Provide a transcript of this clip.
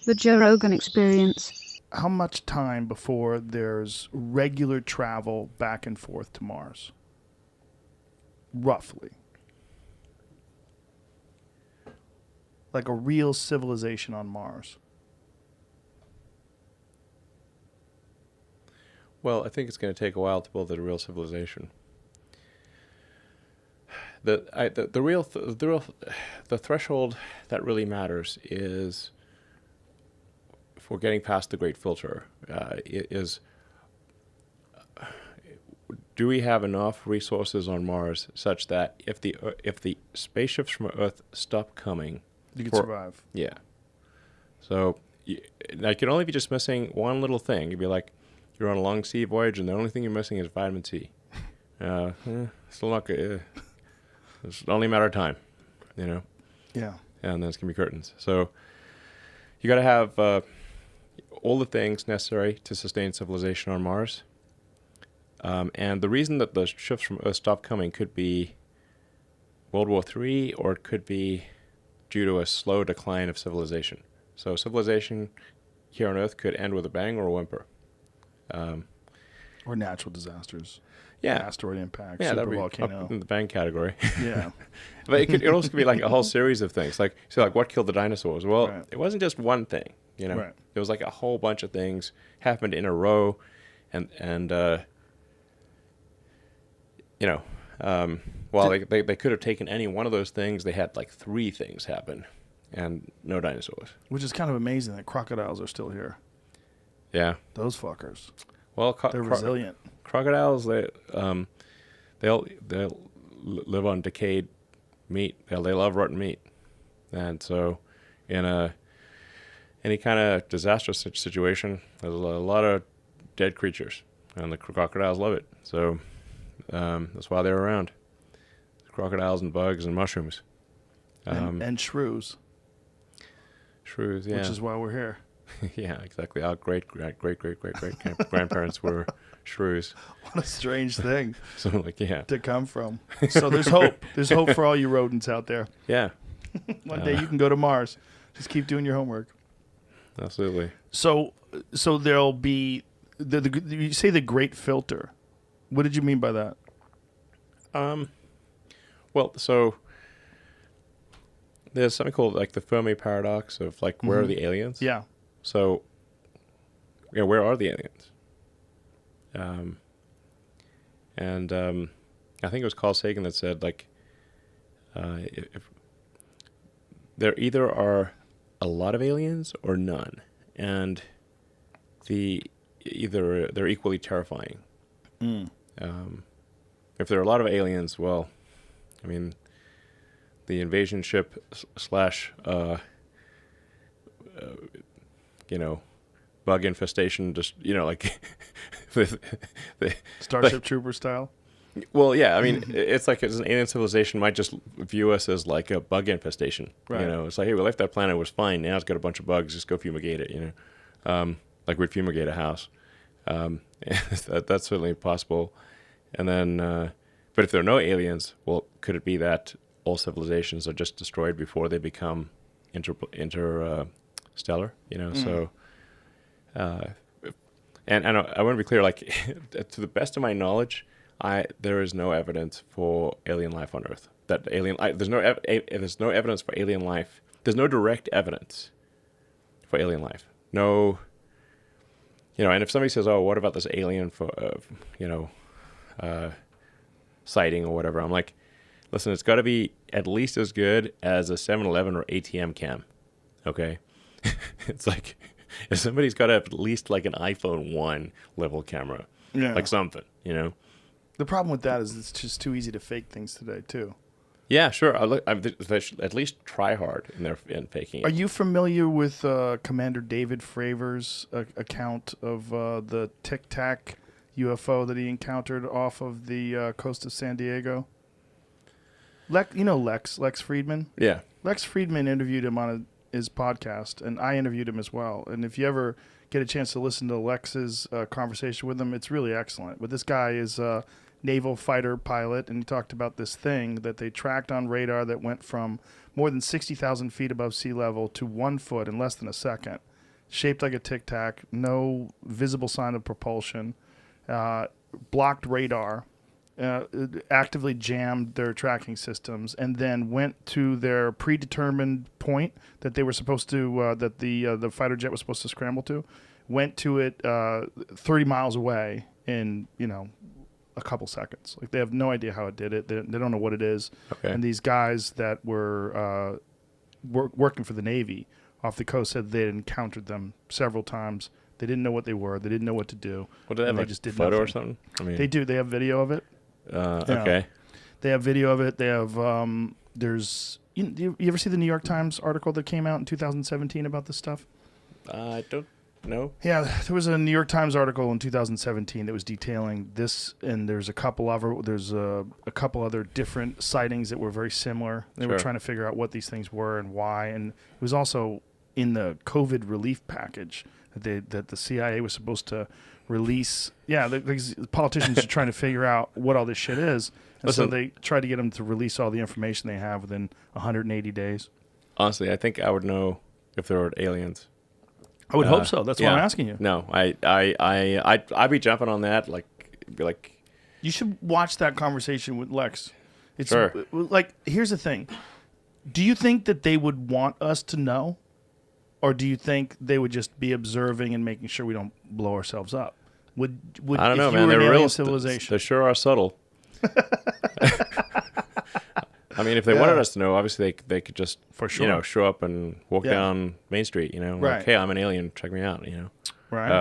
The Joe Rogan Experience. How much time before there's regular travel back and forth to Mars? Roughly. Like a real civilization on Mars. Well, I think it's going to take a while to build a real civilization. The threshold that really matters is, for getting past the great filter, is do we have enough resources on Mars such that if the spaceships from Earth stop coming, You could survive. Yeah. So, like, you'd only be just missing one little thing. You'd be like, you're on a long sea voyage, and the only thing you're missing is vitamin C. Still not good. It's only a matter of time, you know? Yeah. And then it's going to be curtains. So, you got to have all the things necessary to sustain civilization on Mars. And the reason that the ships from Earth stopped coming could be World War III, or it could be due to a slow decline of civilization. So civilization here on Earth could end with a bang or a whimper. Or natural disasters. Yeah. Asteroid impact, Yeah, that'd super be volcano. up in the bang category. Yeah. But it also could be like a whole series of things. Like, so like, what killed the dinosaurs? Well, Right. It wasn't just one thing, you know? Right. It was like a whole bunch of things happened in a row, and you know, while they could have taken any one of those things, they had like 3 things happen, and no dinosaurs. Which is kind of amazing that crocodiles are still here. Yeah. Those fuckers. Well, They're resilient. Crocodiles, they'll live on decayed meat. They love rotten meat, and so in any kind of disastrous situation, there's a lot of dead creatures, and the crocodiles love it. So that's why they're around. Crocodiles and bugs and mushrooms. And shrews. Shrews, yeah. Which is why we're here. Yeah, exactly. Our great grandparents were shrews. What a strange thing So, like, yeah. to come from. So there's hope. There's hope for all you rodents out there. Yeah, One day you can go to Mars. Just keep doing your homework. absolutely. So there'll be you say the great filter. What did you mean by that? Well, so there's something called like the Fermi paradox of like, where are the aliens? Yeah. So, yeah, where are the aliens? I think it was Carl Sagan that said, like, if there either are a lot of aliens or none, and they're equally terrifying. If there are a lot of aliens, well, I mean, the invasion ship slash bug infestation, just, like the Starship Trooper style. Well, yeah, I mean, it's like an alien civilization might just view us as like a bug infestation. Right. It's like, hey, we left that planet, it was fine. Now it's got a bunch of bugs. Just go fumigate it. Like we'd fumigate a house. That's certainly possible. And then, but if there are no aliens, well, could it be that all civilizations are just destroyed before they become interstellar? So, and I want to be clear. Like, to the best of my knowledge, there is no evidence for alien life on Earth. There's no evidence for alien life. There's no direct evidence for alien life. No. And if somebody says, "Oh, what about this alien for sighting or whatever?" I'm like, listen, it's got to be at least as good as a 7-Eleven or ATM cam. Okay, it's like if somebody's got at least like an iPhone 1 level camera, like something, The problem with that is it's just too easy to fake things today too. Yeah, sure. They should at least try hard in faking it. Are you familiar with Commander David Fravor's account of the Tic Tac UFO that he encountered off of the coast of San Diego? Lex Friedman? Yeah. Lex Friedman interviewed him on his podcast, and I interviewed him as well. And if you ever get a chance to listen to Lex's conversation with him, it's really excellent. But this guy is a naval fighter pilot, and he talked about this thing that they tracked on radar that went from more than 60,000 feet above sea level to 1 foot in less than a second. shaped like a Tic Tac, no visible sign of propulsion, blocked radar, actively jammed their tracking systems, and then went to their predetermined point that they were supposed to, that the fighter jet was supposed to scramble to, went to it 30 miles away in, a couple seconds. Like, they have no idea how it did it. They don't know what it is. Okay. And these guys that were working for the Navy off the coast said they had encountered them several times. They didn't know what they were. They didn't know what to do. What, do they have, they like, just did photo nothing. or something? I mean, They do. They have video of it. Okay. They have video of it. They have, there's, you ever see the New York Times article that came out in 2017 about this stuff? I don't know. Yeah, there was a New York Times article in 2017 that was detailing this, and there's a couple other different sightings that were very similar. They were Sure. trying to figure out what these things were and why, and it was also in the COVID relief package that the CIA was supposed to release. Yeah, these politicians are trying to figure out what all this shit is, and so Listen, they tried to get them to release all the information they have within 180 days. honestly, I think I would know if there were aliens. I would hope so. That's why yeah. I'm asking you. No, I'd be jumping on that. Be like, You should watch that conversation with Lex. It's Sure. like, here's the thing. Do you think that they would want us to know? Or do you think they would just be observing and making sure we don't blow ourselves up? Would I don't know, if you man. were an They're alien real. civilization? They sure are subtle. I mean, if they wanted us to know, obviously they could just, For sure. show up and walk Yeah. down Main Street, Right. like, hey, I'm an alien, check me out, Right.